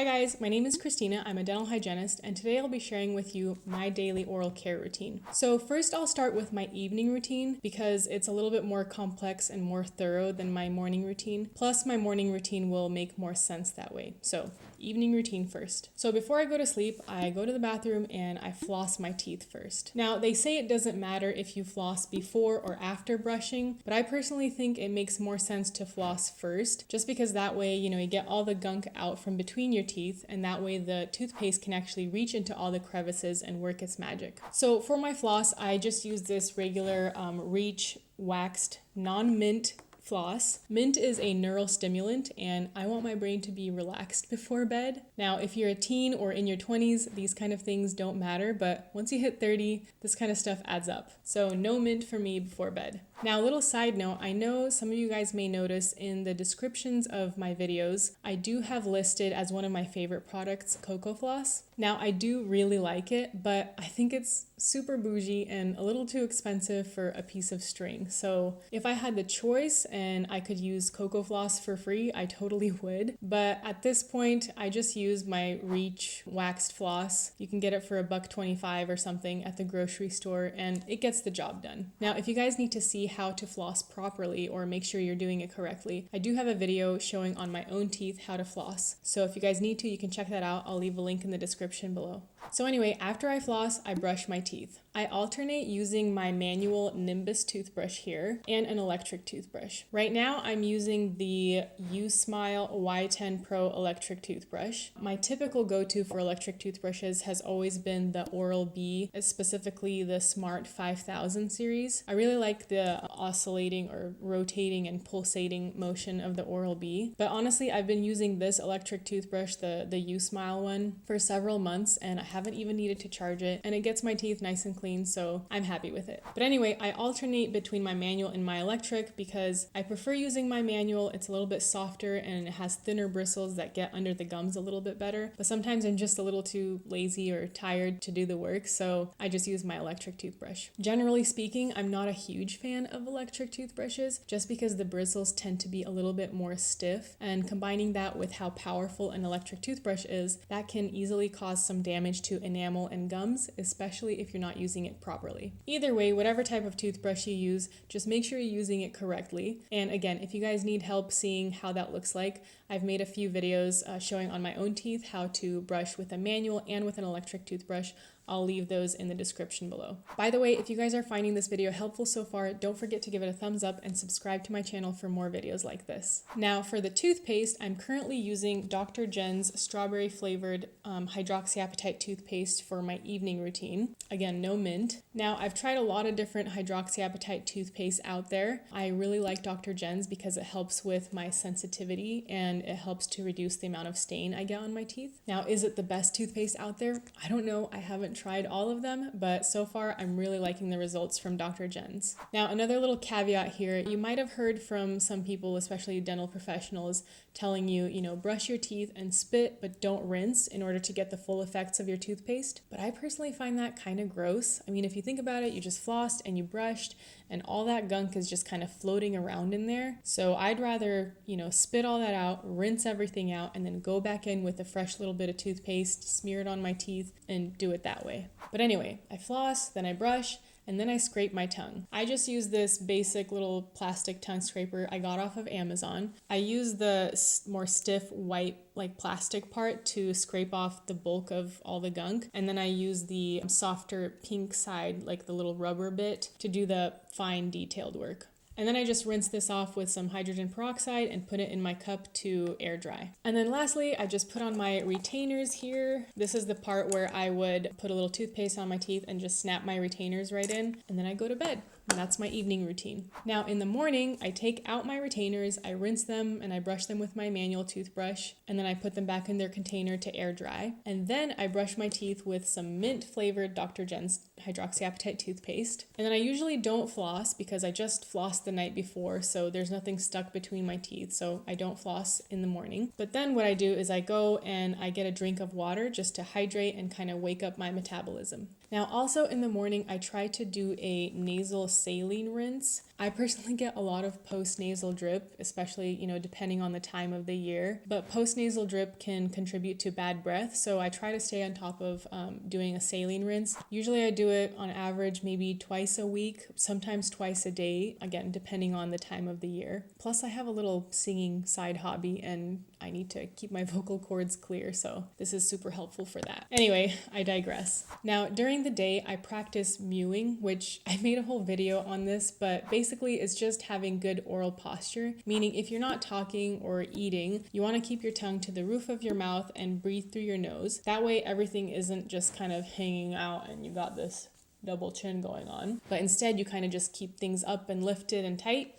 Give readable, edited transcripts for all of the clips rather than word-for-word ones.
Hi guys, my name is Christina. I'm a dental hygienist, and today I'll be sharing with you my daily oral care routine. So first I'll start with my evening routine because it's a little bit more complex and more thorough than my morning routine. Plus my morning routine will make more sense that way. So evening routine first. So before I go to sleep, I go to the bathroom and I floss my teeth first. Now they say it doesn't matter if you floss before or after brushing, but I personally think it makes more sense to floss first, just because that way, you get all the gunk out from between your teeth, and that way the toothpaste can actually reach into all the crevices and work its magic. So for my floss, I just use this regular Reach waxed non-mint floss. Mint is a neural stimulant, and I want my brain to be relaxed before bed. Now, if you're a teen or in your 20s, these kind of things don't matter, but once you hit 30, this kind of stuff adds up. So no mint for me before bed. Now, a little side note, I know some of you guys may notice in the descriptions of my videos, I do have listed as one of my favorite products, Cocoa Floss. Now, I do really like it, but I think it's super bougie and a little too expensive for a piece of string. So if I had the choice and I could use Cocoa Floss for free, I totally would. But at this point, I just use my Reach waxed floss. You can get it for $1.25 or something at the grocery store, and it gets the job done. Now, if you guys need to see how to floss properly or make sure you're doing it correctly, I do have a video showing on my own teeth how to floss. So if you guys need to, you can check that out. I'll leave a link in the description below. So anyway, after I floss, I brush my teeth. I alternate using my manual Nimbus toothbrush here and an electric toothbrush. Right now, I'm using the U-Smile Y10 Pro electric toothbrush. My typical go-to for electric toothbrushes has always been the Oral-B, specifically the Smart 5000 series. I really like the oscillating or rotating and pulsating motion of the Oral-B. But honestly, I've been using this electric toothbrush, the U-Smile one, for several months, and I haven't even needed to charge it, and it gets my teeth nice and clean, so I'm happy with it. But anyway, I alternate between my manual and my electric because I prefer using my manual. It's a little bit softer and it has thinner bristles that get under the gums a little bit better, but sometimes I'm just a little too lazy or tired to do the work, so I just use my electric toothbrush. Generally speaking, I'm not a huge fan of electric toothbrushes just because the bristles tend to be a little bit more stiff, and combining that with how powerful an electric toothbrush is, that can easily cause some damage to enamel and gums, especially if you're not using it properly. Either way, whatever type of toothbrush you use, just make sure you're using it correctly. And again, if you guys need help seeing how that looks like, I've made a few videos showing on my own teeth how to brush with a manual and with an electric toothbrush. I'll leave those in the description below. By the way, if you guys are finding this video helpful so far, don't forget to give it a thumbs up and subscribe to my channel for more videos like this. Now for the toothpaste, I'm currently using Dr. Jen's strawberry flavored hydroxyapatite toothpaste for my evening routine. Again, no mint. Now I've tried a lot of different hydroxyapatite toothpaste out there. I really like Dr. Jen's because it helps with my sensitivity and it helps to reduce the amount of stain I get on my teeth. Now, is it the best toothpaste out there? I don't know. I haven't tried all of them, but so far I'm really liking the results from Dr. Jen's. Now, another little caveat here, you might have heard from some people, especially dental professionals, telling you, brush your teeth and spit, but don't rinse in order to get the full effects of your toothpaste. But I personally find that kind of gross. I mean, if you think about it, you just flossed and you brushed and all that gunk is just kind of floating around in there. So I'd rather, spit all that out, rinse everything out, and then go back in with a fresh little bit of toothpaste, smear it on my teeth, and do it that way. But anyway, I floss, then I brush, and then I scrape my tongue. I just use this basic little plastic tongue scraper I got off of Amazon. I use the more stiff white plastic part to scrape off the bulk of all the gunk, and then I use the softer pink side, like the little rubber bit, to do the fine detailed work. And then I just rinse this off with some hydrogen peroxide and put it in my cup to air dry. And then lastly, I just put on my retainers here. This is the part where I would put a little toothpaste on my teeth and just snap my retainers right in, and then I go to bed. And that's my evening routine. Now in the morning, I take out my retainers, I rinse them, and I brush them with my manual toothbrush, and then I put them back in their container to air dry. And then I brush my teeth with some mint flavored Dr. Jen's hydroxyapatite toothpaste. And then I usually don't floss because I just flossed the night before, so there's nothing stuck between my teeth, so I don't floss in the morning. But then what I do is I go and I get a drink of water just to hydrate and kind of wake up my metabolism. Now also in the morning, I try to do a nasal saline rinse. I personally get a lot of post-nasal drip, especially, depending on the time of the year. But post-nasal drip can contribute to bad breath, so I try to stay on top of doing a saline rinse. Usually I do it on average maybe twice a week, sometimes twice a day, again, depending on the time of the year. Plus, I have a little singing side hobby and I need to keep my vocal cords clear, so this is super helpful for that. Anyway, I digress. Now, during the day, I practice mewing, which I made a whole video on this, but basically it's just having good oral posture, meaning if you're not talking or eating, you want to keep your tongue to the roof of your mouth and breathe through your nose. That way everything isn't just kind of hanging out and you got this double chin going on, but instead you kind of just keep things up and lifted and tight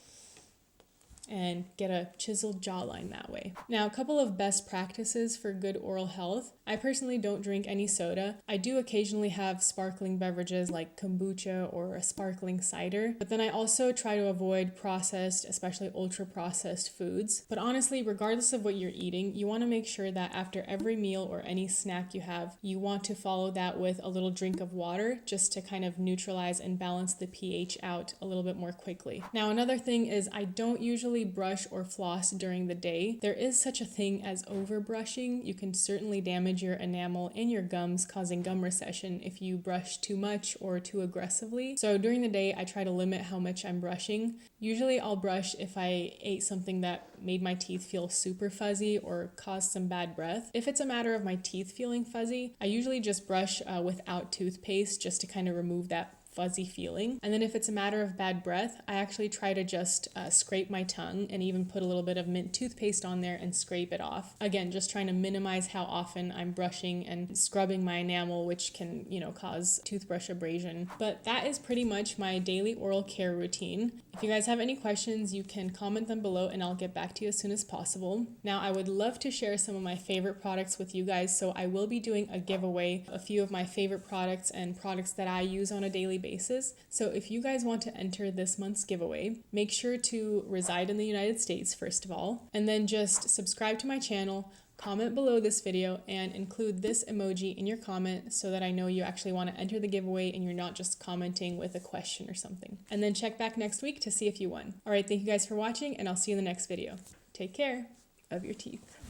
and get a chiseled jawline that way. Now, a couple of best practices for good oral health. I personally don't drink any soda. I do occasionally have sparkling beverages like kombucha or a sparkling cider, but then I also try to avoid processed, especially ultra-processed foods. But honestly, regardless of what you're eating, you want to make sure that after every meal or any snack you have, you want to follow that with a little drink of water just to kind of neutralize and balance the pH out a little bit more quickly. Now, another thing is I don't usually brush or floss during the day. There is such a thing as overbrushing. You can certainly damage your enamel and your gums, causing gum recession if you brush too much or too aggressively. So during the day, I try to limit how much I'm brushing. Usually I'll brush if I ate something that made my teeth feel super fuzzy or caused some bad breath. If it's a matter of my teeth feeling fuzzy, I usually just brush without toothpaste just to kind of remove that fuzzy feeling. And then if it's a matter of bad breath, I actually try to just scrape my tongue and even put a little bit of mint toothpaste on there and scrape it off. Again, just trying to minimize how often I'm brushing and scrubbing my enamel, which can, cause toothbrush abrasion. But that is pretty much my daily oral care routine. If you guys have any questions, you can comment them below and I'll get back to you as soon as possible. Now, I would love to share some of my favorite products with you guys, so I will be doing a giveaway, a few of my favorite products and products that I use on a daily basis. So if you guys want to enter this month's giveaway, make sure to reside in the United States first of all, and then just subscribe to my channel, comment below this video, and include this emoji in your comment so that I know you actually want to enter the giveaway and you're not just commenting with a question or something. And then check back next week to see if you won. All right, thank you guys for watching and I'll see you in the next video. Take care of your teeth.